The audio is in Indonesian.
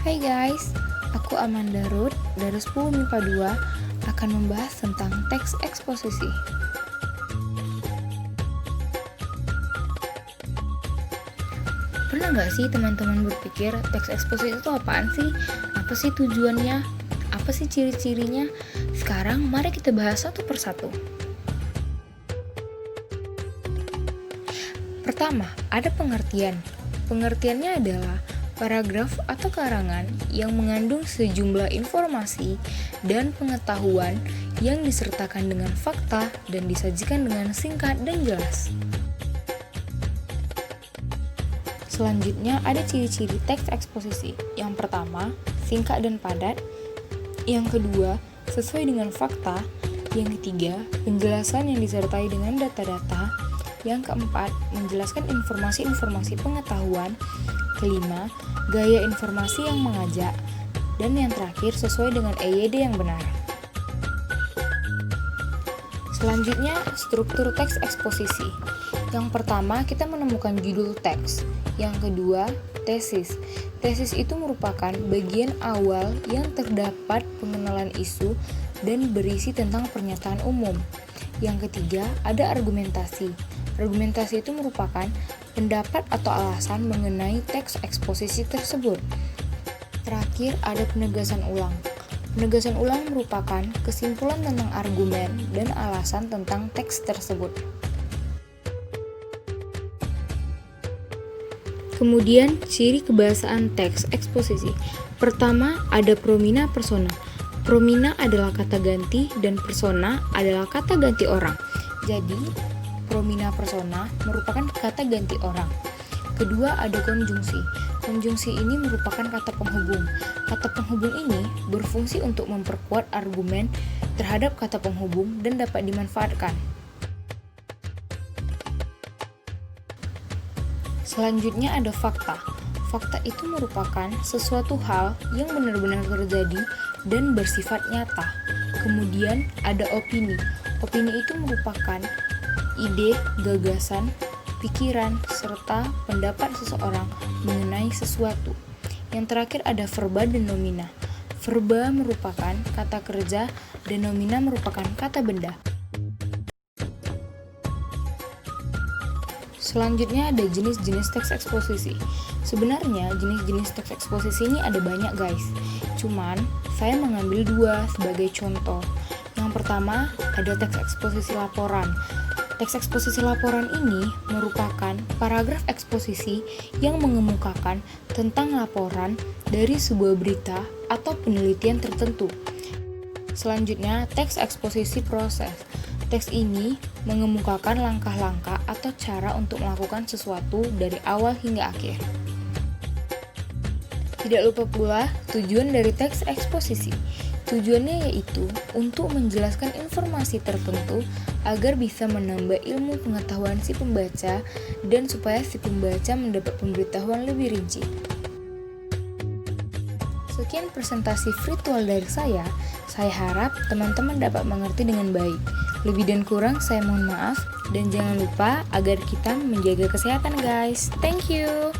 Hai guys, aku Amanda Ruth dari 10 MIPA 2 akan membahas tentang teks eksposisi. Pernah nggak sih teman-teman berpikir teks eksposisi itu apaan sih? Apa sih tujuannya? Apa sih ciri-cirinya? Sekarang mari kita bahas satu persatu. Pertama, ada pengertian. Pengertiannya adalah paragraf atau karangan yang mengandung sejumlah informasi dan pengetahuan yang disertakan dengan fakta dan disajikan dengan singkat dan jelas. Selanjutnya ada ciri-ciri teks eksposisi. Yang pertama, singkat dan padat. Yang kedua, sesuai dengan fakta. Yang ketiga, penjelasan yang disertai dengan data-data. Yang keempat, menjelaskan informasi-informasi pengetahuan. Kelima, gaya informasi yang mengajak. Dan yang terakhir, sesuai dengan EYD yang benar. Selanjutnya, struktur teks eksposisi. Yang pertama, kita menemukan judul teks. Yang kedua, tesis. Tesis itu merupakan bagian awal yang terdapat pengenalan isu dan berisi tentang pernyataan umum. Yang ketiga, ada argumentasi. Argumentasi itu merupakan pendapat atau alasan mengenai teks eksposisi tersebut. Terakhir, ada penegasan ulang. Penegasan ulang merupakan kesimpulan tentang argumen dan alasan tentang teks tersebut. Kemudian, ciri kebahasaan teks eksposisi. Pertama, ada promina persona. Promina adalah kata ganti dan persona adalah kata ganti orang. Jadi, promina persona merupakan kata ganti orang. Kedua, ada konjungsi. Konjungsi ini merupakan kata penghubung. Kata penghubung ini berfungsi untuk memperkuat argumen terhadap kata penghubung dan dapat dimanfaatkan. Selanjutnya ada fakta. Fakta itu merupakan sesuatu hal yang benar-benar terjadi dan bersifat nyata. Kemudian ada opini. Opini itu merupakan ide, gagasan, pikiran, serta pendapat seseorang mengenai sesuatu. Yang terakhir ada verba dan nomina. Verba merupakan kata kerja dan nomina merupakan kata benda. Selanjutnya ada jenis-jenis teks eksposisi. Sebenarnya jenis-jenis teks eksposisi ini ada banyak guys. Cuman saya mengambil dua sebagai contoh. Yang pertama ada teks eksposisi laporan. Teks eksposisi laporan ini merupakan paragraf eksposisi yang mengemukakan tentang laporan dari sebuah berita atau penelitian tertentu. Selanjutnya, teks eksposisi proses. Teks ini mengemukakan langkah-langkah atau cara untuk melakukan sesuatu dari awal hingga akhir. Tidak lupa pula tujuan dari teks eksposisi. Tujuannya yaitu untuk menjelaskan informasi tertentu agar bisa menambah ilmu pengetahuan si pembaca dan supaya si pembaca mendapat pemberitahuan lebih rinci. Sekian presentasi virtual dari saya harap teman-teman dapat mengerti dengan baik. Lebih dan kurang saya mohon maaf dan jangan lupa agar kita menjaga kesehatan guys. Thank you.